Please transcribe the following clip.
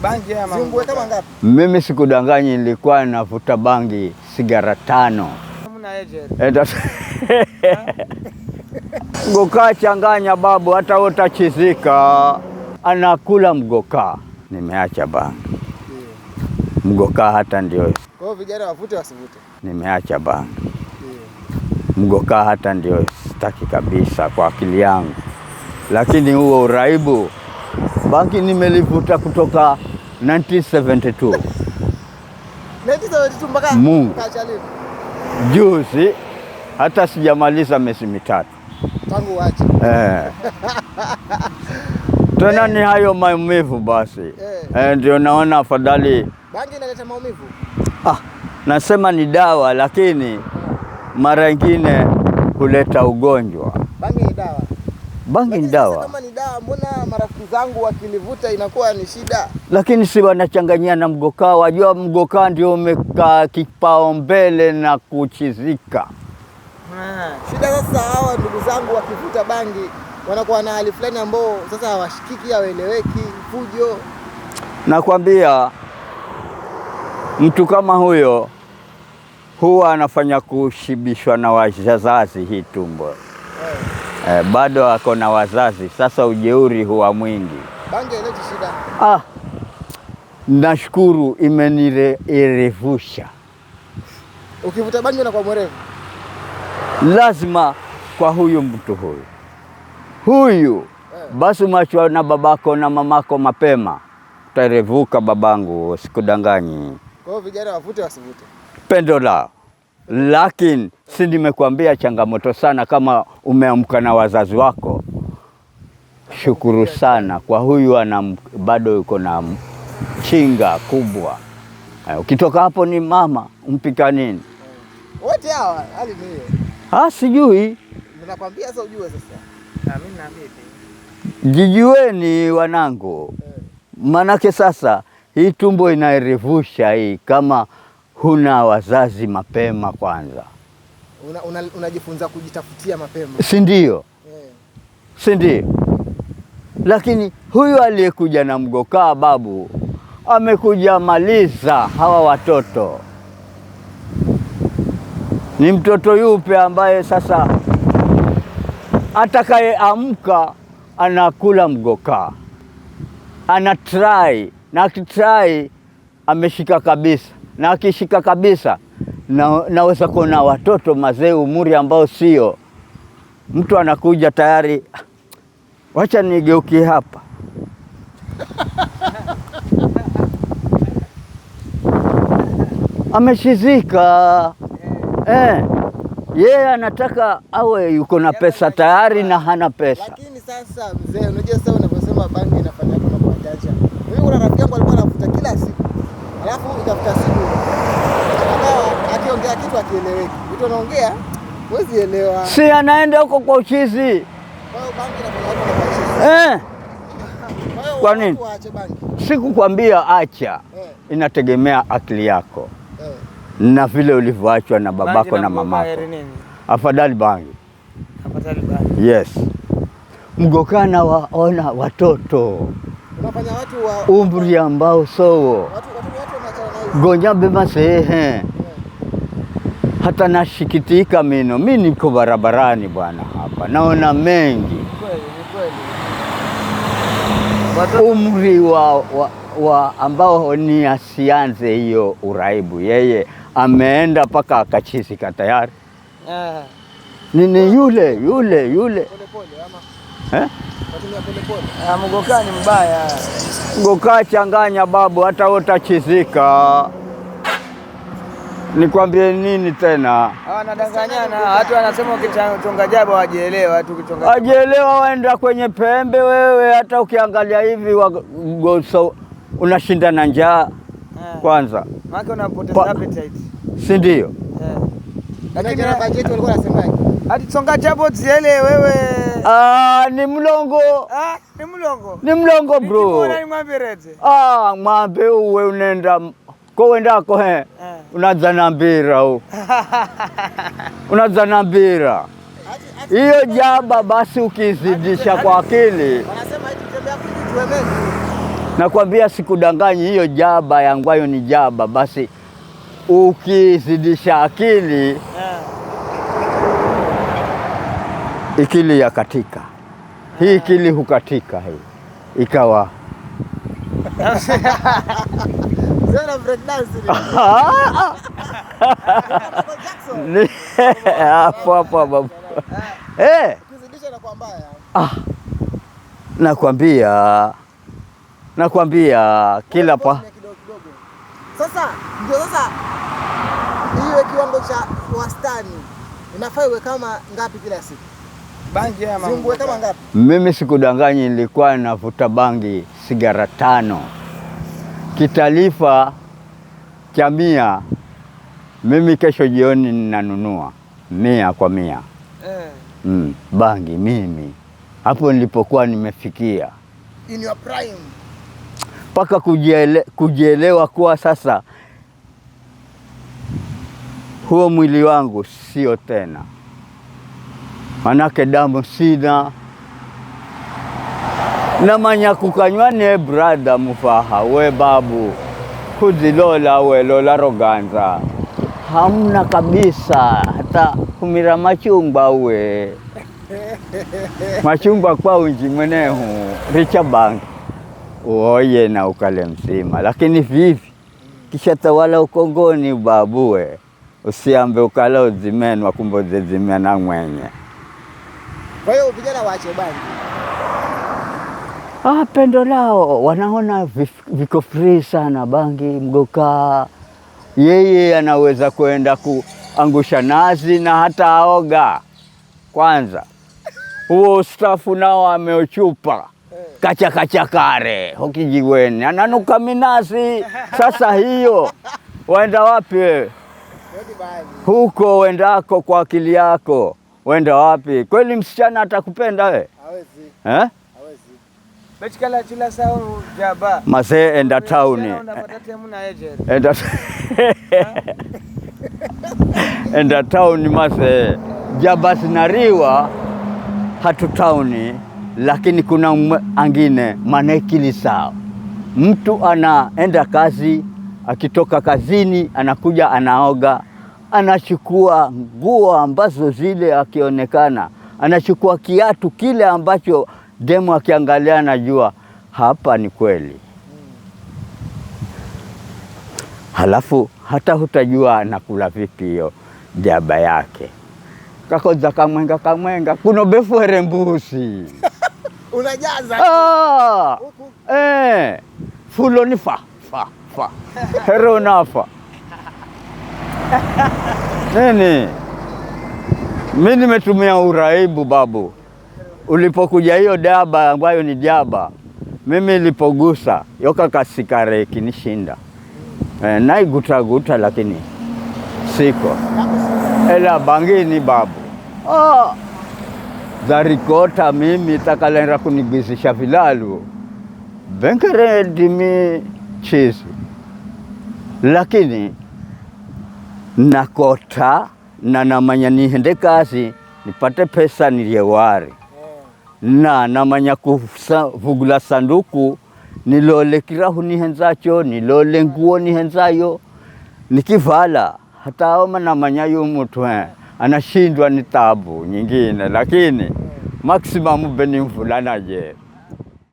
Bangi ama zimbwe kama ngapi? Mimi sikudanganyi, nilikuwa navuta bangi sigara 5. Hamna eje. Mgoka changanya babu, hata utachizika. Anakula mgoka. Nimeacha bangi. Mgoka hata ndio. Kwa hiyo vijana wavute wasivute? Nimeacha bangi. Mgoka hata ndio sitaki kabisa kwa akili yangu. Lakini huo uraibu, bangi nimelivuta kutoka 1972. 1972 mpaka kacha lini? Juzi, hata sijamaliza miezi 3. Tangu uache. Tena ni hayo maumivu basi. Ndio naona afadhali. Bangi inaleta maumivu? Nasema ni dawa, lakini mara nyingine huleta ugonjwa. Bangi ni dawa? Bangi ni dawa. Kama ni dawa, mbona marafiki zangu wakilivuta inakuwa ni shida? Lakini si wanachanganyia na mgoka. Wajua mgoka ndio umekaa kipao mbele na kuchizika. Shida sasa, hawa ndugu zangu wakivuta bangi wanakuwa na hali fulani ambao sasa hawashikiki, hawaeleweki, fujo. Nakwambia mtu kama huyo huwa anafanya kushibishwa na wazazi hii tumbo. Bado ako na wazazi, sasa ujeuri huwa mwingi. Bangi haileti shida? Nashukuru imenirefusha. Ukivuta bangi unakuwa mwerevu? Lazima kwa huyu mtu huyu. Basi machwa na babako na mamako mapema, utarevuka babangu, sikudanganyi. Kwa hiyo vijana wavute wasivute? Pendo lao. Lakini si nimekuambia changamoto sana kama umeamka na wazazi wako. Shukuru sana kwa huyu bado yuko na chinga kubwa. Ukitoka hapo ni mama, umpika nini? Wote hawa hali ni hiyo. Sijui. Ninakwambia sasa ujue sasa. Mimi naamini. Jijueni wanangu. Manake sasa hii tumbo inairevusha hii kama huna wazazi mapema kwanza. Unajifunza kujitafutia mapema. Si ndio? Si ndio? Lakini huyu aliyekuja na mgoka babu amekuja maliza hawa watoto. Ni mtoto yupe ambaye sasa atakayeamka anakula mgoka. Anatry, na akitry ameshika kabisa. Na akishika kabisa naweza kuona watoto mazee umri ambao sio. Mtu anakuja tayari, wacha nigeukie hapa. Ameshizika. Yeye anataka awe yuko na pesa tayari na hana pesa. Lakini sasa mzee, unajua sasa unaposema bangi inafanya hapo na kuachacha. Mimi kuna rafiki yangu alikuwa anavuta kila siku. Alafu ikafuta siku. Akawa akiongea kitu akieleweki. Vitu anaongea huwezi elewa. Si anaenda huko kwa uchizi. Kwa hiyo bangi inafanya hapo na kuachacha. Kwa nini? Sikukwambia acha. Inategemea akili yako. Na vile ulivyoachwa na babako na mamako. Afadhali bangi. Afadhali bangi. Yes. Mgokana waona watoto. Unafanya watu wa umri ambao sowo. Watu gonya bema sehe. Hata nashikitika mino. Mimi niko barabarani bwana hapa. Naona mengi. Umri wa ambao ni asianze hiyo uraibu. Yeye ameenda paka akachizika tayari. Nini yule. Pole ama? Mgoka ni mbaya. Mgoka changanya babu, hata utachizika. Nikwambie nini tena? Wanadanganyana, watu wanasema ukichonga jaba wajielewa, watu ukichonga. Wajielewa waenda kwenye pembe wewe, hata ukiangalia hivi unashinda na njaa. Kwanza. Maana unapoteza appetite. Si ndio? Lakini na budget walikuwa wanasemaje? Hadi chonga jaba ziele wewe. Ni mlongo. Ni mlongo. Ni mlongo bro. Mbona ni mwambirete? Mwambe uwe unaenda kwendako unazana mpira unazana mpira. Hiyo jaba basi ukizidisha kwa akili. Wanasema eti tembea kujituemeni. Nakwambia sikudanganyi, hiyo jaba yangwayo ni jaba. Basi ukizidisha akili ikili ya katika hii ikili hukatika hii ikawa Zena breakdance ni hapo babu. Kuzidisha na kwa mbaya. Nakwambia kila pa kidogo. Sasa hiyo kiwango cha wastani inafaa iwe kama ngapi kila siku? Bangi ama zingue kama ngapi? Mimi sikudanganyi, nilikuwa navuta bangi sigara 5 kitalifa cha 100. Mimi kesho jioni ninanunua 100 kwa 100. Bangi mimi hapo nilipokuwa nimefikia in your prime, mpaka kujielewa kuwa sasa huo mwili wangu sio tena, manake damu sina na manya kukanywane brada mufaha we babu kuzilola we lola roganza hamna kabisa, hata kumira machungwa we machungwa kwa unji mwenehu richa bangi uoye na ukale msima. Lakini vivi kisha tawala ukongoni babu we usiambe ukala uzimenwa kumboze zimena mwenye. Kwa hiyo vijana waache bangi? Pendo lao wanaona viko free sana bangi. Mgoka yeye anaweza kwenda kuangusha nazi na hata aoga kwanza. Huo stafu nao ameochupa kacha kare hokijiweni ananuka minazi. Sasa hiyo waenda wapi wewe? Huko wendako kwa akili yako wenda wapi? Kweli msichana atakupenda wewe? Hawezi. Bechikala chila sao jaba. Mazee enda town. Enda town mazee. Jaba zinariwa hatu town, lakini kuna angine manekili sawa. Mtu anaenda kazi, akitoka kazini anakuja anaoga, anachukua nguo ambazo zile akionekana, anachukua kiatu kile ambacho demo akiangalia anajua hapa ni kweli. Halafu hata hutajua anakula vipi hiyo jaba yake. Kakoza kamwenga kuno befu herembusi. Unajaza. Fulo ni fa. Hero nafa. Nini? Mimi nimetumia uraibu babu. Ulipokuja hiyo daba ambayo ni jaba, mimi nilipogusa yoka kasikare kinishinda. Naiguta lakini siko. Ela bangini babu. Zarikota mimi takalenda kunigizisha vilalu. Benkere dimi chizi. Lakini nakota na namanya nihende kazi nipate pesa niliyewari. Na namanya kuvugula sanduku nilole kirahu nihenzacho, nilole nguo nihenzayo, nikivala hata oma namanya yu mtu anashindwa ni tabu nyingine, lakini maximum beni mfulana je.